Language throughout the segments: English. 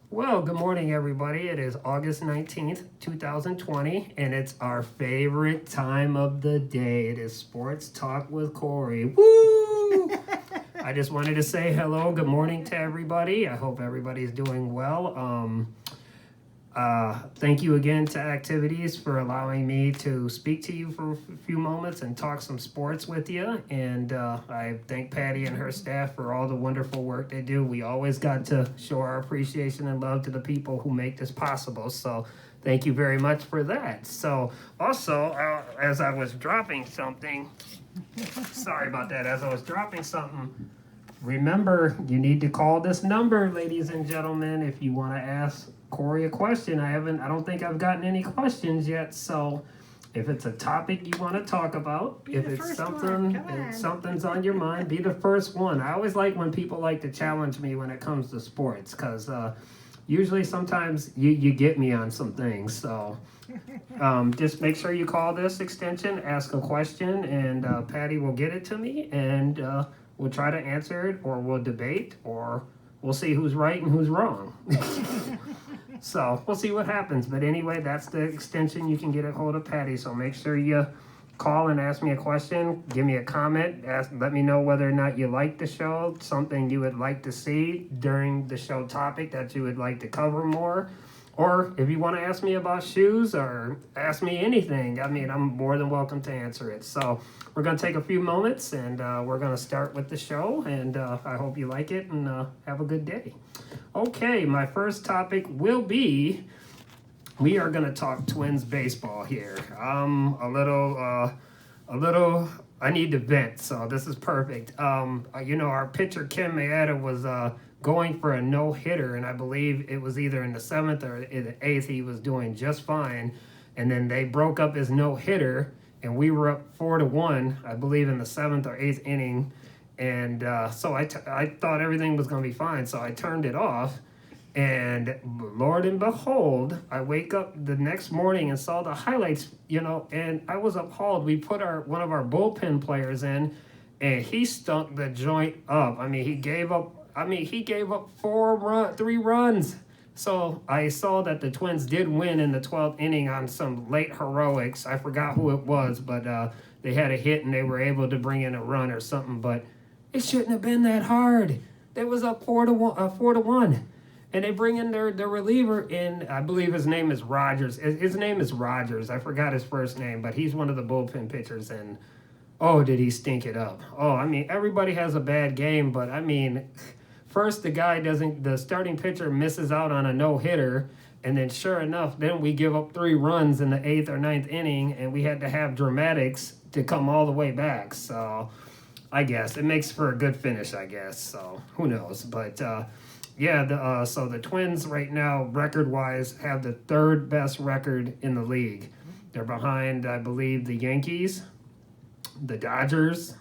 Well, good morning, everybody. It is August 19th, 2020, and it's our favorite time of the day. It is Sports Talk with Corey. Woo! I just wanted to say hello, good morning to everybody. I hope everybody's doing well. Thank you again to Activities for allowing me to speak to you for a few moments and talk some sports with you. And I thank Patty and her staff for all the wonderful work they do. We always got to show our appreciation and love to the people who make this possible. So thank you very much for that. So also, as I was dropping something, sorry about that, as I was dropping something, remember, you need to call this number, ladies and gentlemen, if you want to ask Corey a question. I don't think I've gotten any questions yet. So if it's a topic you want to talk about, if it's something's on your mind, be the first one. I always like when people like to challenge me when it comes to sports, because usually sometimes you get me on some things. So just make sure you call this extension, ask a question, and Patty will get it to me, and we'll try to answer it, or we'll debate, or we'll see who's right and who's wrong. So we'll see what happens. But anyway, that's the extension. You can get a hold of Patty. So make sure you call and ask me a question, give me a comment, let me know whether or not you like the show, something you would like to see during the show topic that you would like to cover more. Or if you want to ask me about shoes or ask me anything, I mean, I'm more than welcome to answer it. So we're going to take a few moments, and we're going to start with the show. And I hope you like it, and have a good day. Okay, my first topic will be, we are going to talk Twins baseball here. I need to vent, so this is perfect. Our pitcher Ken Maeda was going for a no-hitter, and I believe it was either in the 7th or the 8th he was doing just fine, and then they broke up his no-hitter, and we were up 4-1, I believe, in the 7th or 8th inning, and so I thought everything was going to be fine, so I turned it off. And Lord and behold, I wake up the next morning and saw the highlights, and I was appalled. We put one of our bullpen players in, and he stunk the joint up. I mean, he gave up 3 runs. So I saw that the Twins did win in the 12th inning on some late heroics. I forgot who it was, but they had a hit and they were able to bring in a run or something. But it shouldn't have been that hard. They was up 4-1. And they bring in their reliever in, I believe his name is Rogers. His name is Rogers. I forgot his first name, but he's one of the bullpen pitchers. And, oh, did he stink it up. Oh, I mean, everybody has a bad game, but, I mean, first the starting pitcher misses out on a no-hitter. And then sure enough, then we give up 3 runs in the 8th or 9th inning, and we had to have dramatics to come all the way back. So I guess it makes for a good finish, I guess. So who knows? But, so the Twins right now, record-wise, have the 3rd best record in the league. They're behind, I believe, the Yankees, the Dodgers,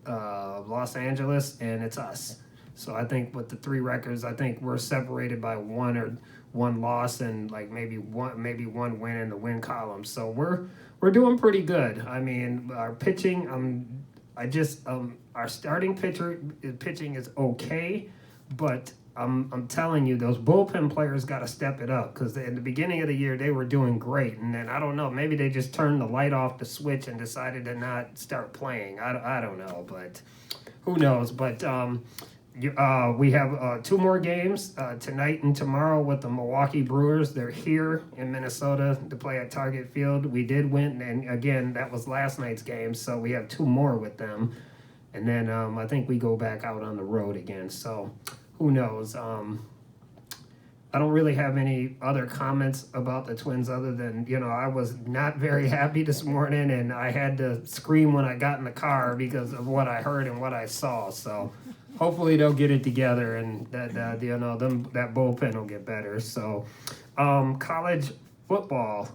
Los Angeles, and it's us. So I think with the 3 records, I think we're separated by one loss and like maybe one win in the win column. So we're doing pretty good. I mean, our pitching, our starting pitching is okay, but I'm telling you, those bullpen players got to step it up, because in the beginning of the year they were doing great, and then I don't know, maybe they just turned the light off the switch and decided to not start playing. I don't know, but who knows? But we have 2 more games tonight and tomorrow with the Milwaukee Brewers. They're here in Minnesota to play at Target Field. We did win, and again, that was last night's game, so we have 2 more with them, and then I think we go back out on the road again. So who knows? I don't really have any other comments about the Twins other than, I was not very happy this morning, and I had to scream when I got in the car because of what I heard and what I saw. So hopefully they'll get it together, and that that bullpen will get better. So college football,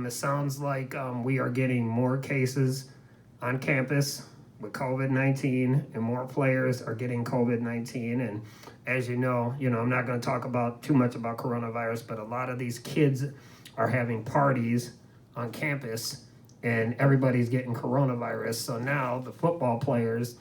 it sounds like we are getting more cases on campus with COVID-19, and more players are getting COVID-19. And as you know, I'm not going to talk about too much about coronavirus, but a lot of these kids are having parties on campus, and everybody's getting coronavirus. So now the football players,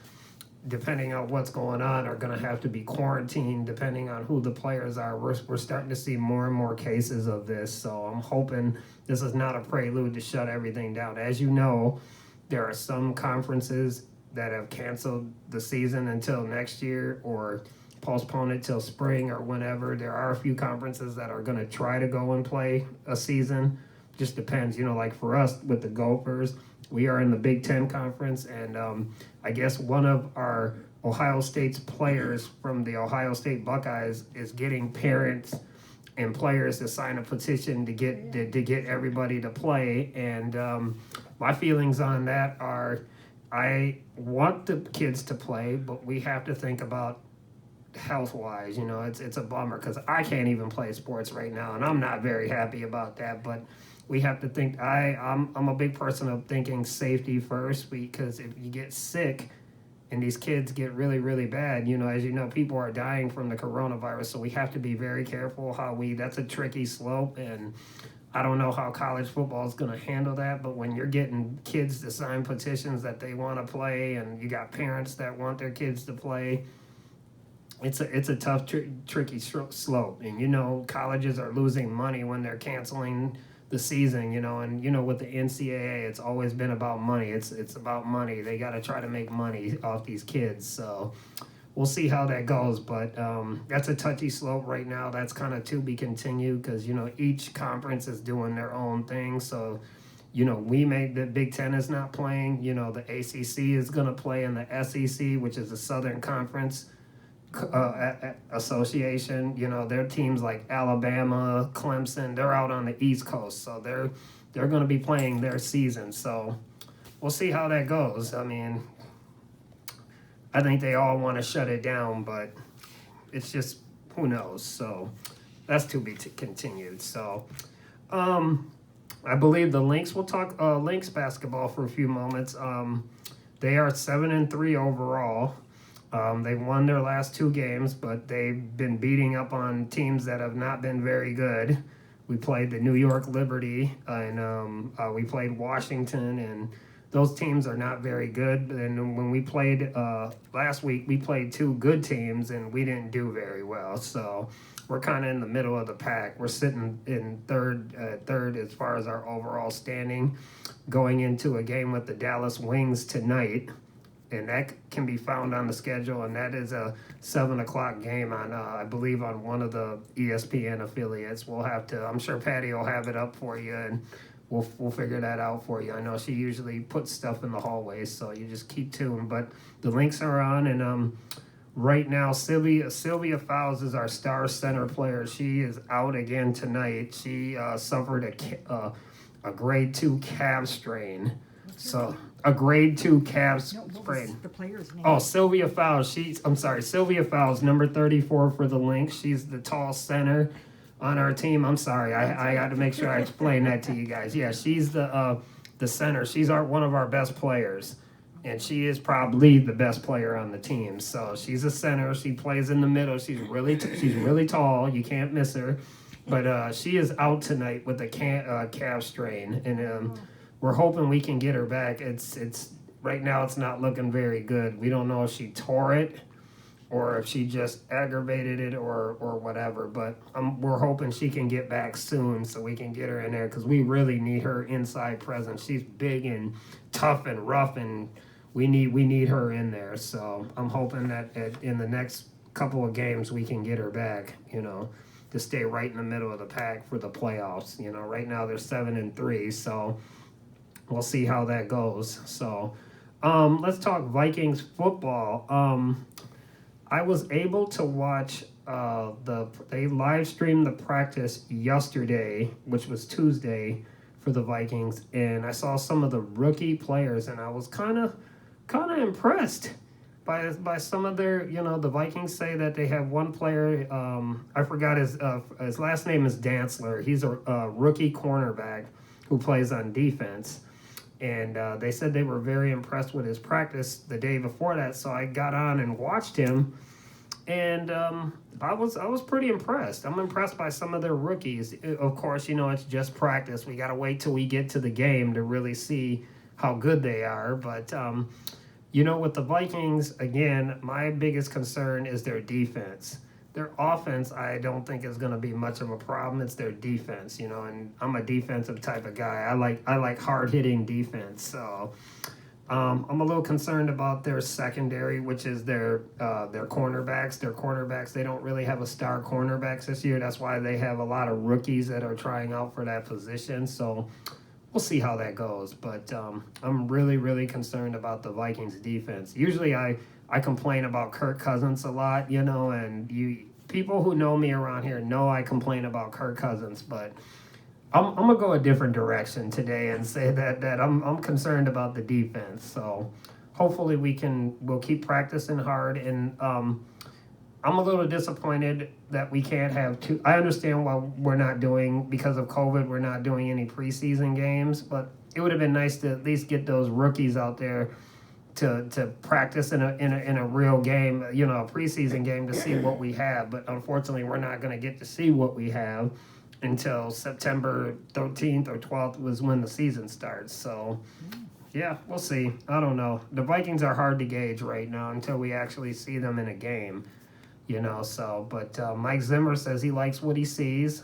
depending on what's going on, are going to have to be quarantined depending on who the players are. We're starting to see more and more cases of this, so I'm hoping this is not a prelude to shut everything down. As you know, there are some conferences that have canceled the season until next year or postpone it till spring or whenever. There are a few conferences that are going to try to go and play a season. Just depends, like for us with the Gophers, we are in the Big Ten Conference, and I guess one of our Ohio State's players from the Ohio State Buckeyes is getting parents and players to sign a petition to get everybody to play. And my feelings on that are, I want the kids to play, but we have to think about health-wise. It's a bummer because I can't even play sports right now, and I'm not very happy about that. But we have to think. I'm a big person of thinking safety first, because if you get sick and these kids get really, really bad, as you know, people are dying from the coronavirus. So we have to be very careful that's a tricky slope, and I don't know how college football is going to handle that. But when you're getting kids to sign petitions that they want to play, and you got parents that want their kids to play, it's a tough, tricky slope. And colleges are losing money when they're canceling the season, and with the NCAA, it's always been about money. It's about money. They got to try to make money off these kids. So we'll see how that goes. But that's a touchy slope right now. That's kind of to be continued because, each conference is doing their own thing. So, the Big Ten is not playing. The ACC is going to play in the SEC, which is the Southern Conference Association. Their teams like Alabama, Clemson, they're out on the East Coast, so they're going to be playing their season. So we'll see how that goes. I mean, I think they all want to shut it down, but it's just, who knows. So that's to be continued. So I believe the Lynx, we'll talk Lynx basketball for a few moments. They are 7-3 overall. They won their last 2 games, but they've been beating up on teams that have not been very good. We played the New York Liberty, and we played Washington, and those teams are not very good. And when we played last week, we played 2 good teams, and we didn't do very well. So we're kind of in the middle of the pack. We're sitting in third as far as our overall standing, going into a game with the Dallas Wings tonight. And that can be found on the schedule, and that is a 7:00 game on, I believe, on one of the ESPN affiliates. We'll have to. I'm sure Patty will have it up for you, and we'll figure that out for you. I know she usually puts stuff in the hallways, so you just keep tuned. But the Lynx are on, and right now Sylvia Fowles is our star center player. She is out again tonight. She suffered a grade 2 calf strain. So a grade 2 calf sprain. The player's name? Oh, Sylvia Fowles. Sylvia Fowles, number 34 for the Lynx. She's the tall center on our team. I'm sorry, I got to make sure I explain that to you guys. Yeah, she's the center. She's one of our best players, and she is probably the best player on the team. So she's a center. She plays in the middle. She's really tall. You can't miss her. But she is out tonight with a calf strain, and we're hoping we can get her back. It's right now it's not looking very good. We don't know if she tore it or if she just aggravated it or whatever. But we're hoping she can get back soon so we can get her in there because we really need her inside presence. She's big and tough and rough, and we need her in there. So I'm hoping that in the next couple of games we can get her back. To stay right in the middle of the pack for the playoffs. Right now they're 7-3, so. We'll see how that goes. So, let's talk Vikings football. I was able to watch they live streamed the practice yesterday, which was Tuesday, for the Vikings, and I saw some of the rookie players, and I was kind of impressed by some of their. The Vikings say that they have one player. I forgot his last name is Dantzler. He's a rookie cornerback who plays on defense. And they said they were very impressed with his practice the day before that. So I got on and watched him, and I was pretty impressed. I'm impressed by some of their rookies. Of course, it's just practice. We got to wait till we get to the game to really see how good they are. But With the Vikings, again, my biggest concern is their defense. Their offense, I don't think is going to be much of a problem. It's their defense, and I'm a defensive type of guy. I like hard hitting defense. So I'm a little concerned about their secondary, which is their cornerbacks. Their cornerbacks, they don't really have a star cornerbacks this year. That's why they have a lot of rookies that are trying out for that position. So we'll see how that goes. But I'm really, really concerned about the Vikings defense. Usually I complain about Kirk Cousins a lot, and people who know me around here know I complain about Kirk Cousins, but I'm gonna go a different direction today and say that I'm concerned about the defense. So hopefully we'll keep practicing hard, and I'm a little disappointed that we can't have two. I understand why because of COVID, we're not doing any preseason games, but it would have been nice to at least get those rookies out there to practice in a real game, a preseason game to see what we have. But unfortunately, we're not going to get to see what we have until September 13th or 12th was when the season starts. So, yeah, we'll see. I don't know. The Vikings are hard to gauge right now until we actually see them in a game. But Mike Zimmer says he likes what he sees.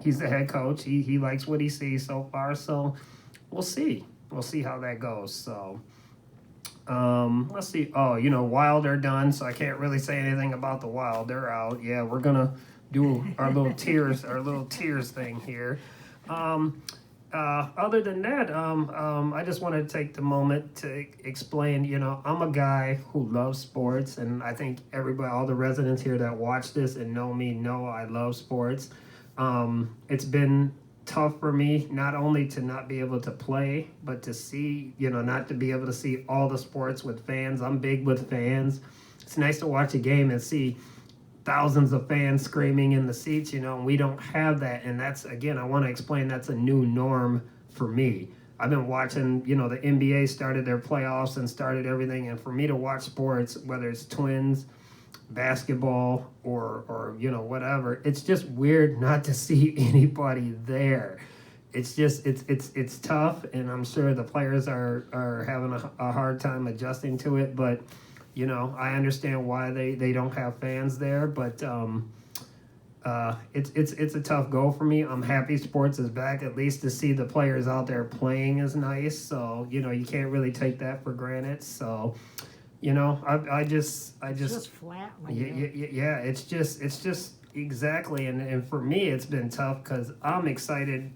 He's the head coach. He likes what he sees so far. So we'll see. We'll see how that goes. So let's see. Oh, Wild are done, so I can't really say anything about the Wild. They're out. Yeah, we're gonna do our little tears thing here. Other than that, I just want to take the moment to explain, I'm a guy who loves sports, and I think all the residents here that watch this and know me know I love sports. It's been tough for me not only to not be able to play, but to see, not to be able to see all the sports with fans. I'm big with fans. It's nice to watch a game and see thousands of fans screaming in the seats, and we don't have that. And that's, again, I want to explain that's a new norm for me. I've been watching, the NBA started their playoffs and started everything. And for me to watch sports, whether it's Twins, basketball, or whatever, it's just weird not to see anybody there. It's just, it's tough. And I'm sure the players are having a hard time adjusting to it. But I understand why they don't have fans there, but it's a tough go for me. I'm happy sports is back. At least to see the players out there playing is nice. So you can't really take that for granted. So I just It's just flat like yeah, that. yeah. It's just exactly, and for me it's been tough because I'm excited.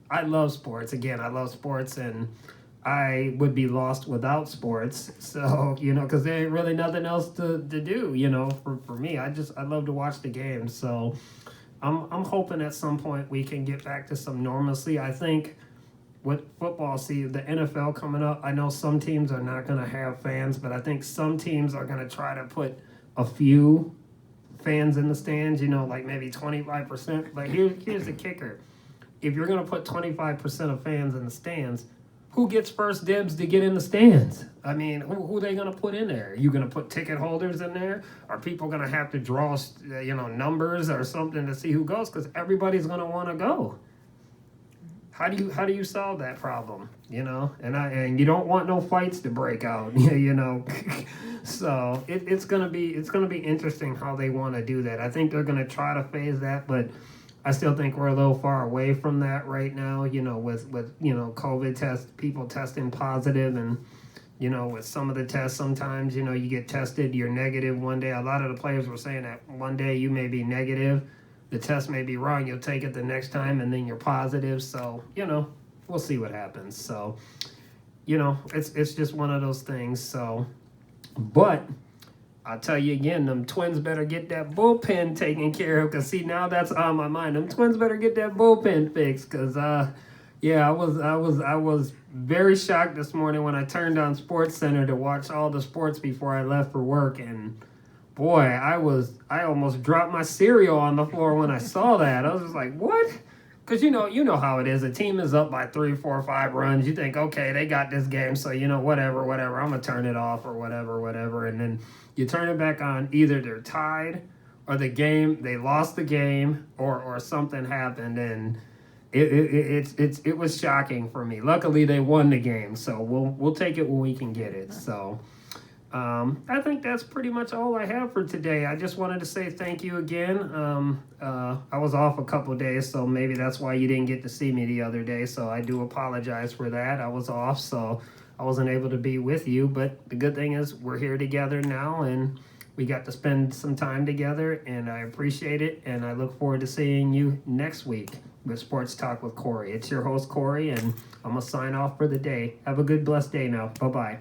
I love sports. Again, I love sports, and I would be lost without sports. So, because there ain't really nothing else to do, for me. I love to watch the games. So I'm hoping at some point we can get back to some normalcy. I think with football, the NFL coming up, I know some teams are not going to have fans, but I think some teams are going to try to put a few fans in the stands, like maybe 25%. But here's the kicker. If you're going to put 25% of fans in the stands, who gets first dibs to get in the stands? I mean, who are they going to put in there? Are you going to put ticket holders in there? Are people going to have to draw, numbers or something to see who goes? Because everybody's going to want to go. How do you solve that problem? And you don't want no fights to break out. So it's gonna be interesting how they want to do that. I think they're gonna try to phase that, but I still think we're a little far away from that right now, with COVID people testing positive, and, with some of the tests, sometimes, you get tested, you're negative one day. A lot of the players were saying that one day you may be negative, the test may be wrong, you'll take it the next time, and then you're positive. So, we'll see what happens. So, it's just one of those things. So, but I'll tell you again, them Twins better get that bullpen taken care of. Cause see, now that's on my mind. Them Twins better get that bullpen fixed. Cause I was very shocked this morning when I turned on Sports Center to watch all the sports before I left for work, and boy, I almost dropped my cereal on the floor when I saw that. I was just like, what? Because you know how it is. A team is up by 3, 4, 5 runs. You think, okay, they got this game, so whatever. I'm gonna turn it off or whatever. And then you turn it back on. Either they're tied, or they lost the game, or something happened, and it was shocking for me. Luckily, they won the game, so we'll take it when we can get it. So. I think that's pretty much all I have for today. I just wanted to say thank you again. I was off a couple days, so maybe that's why you didn't get to see me the other day. So I do apologize for that. I was off, so I wasn't able to be with you. But the good thing is we're here together now, and we got to spend some time together, and I appreciate it. And I look forward to seeing you next week with Sports Talk with Corey. It's your host, Corey, and I'm going to sign off for the day. Have a good, blessed day now. Bye-bye.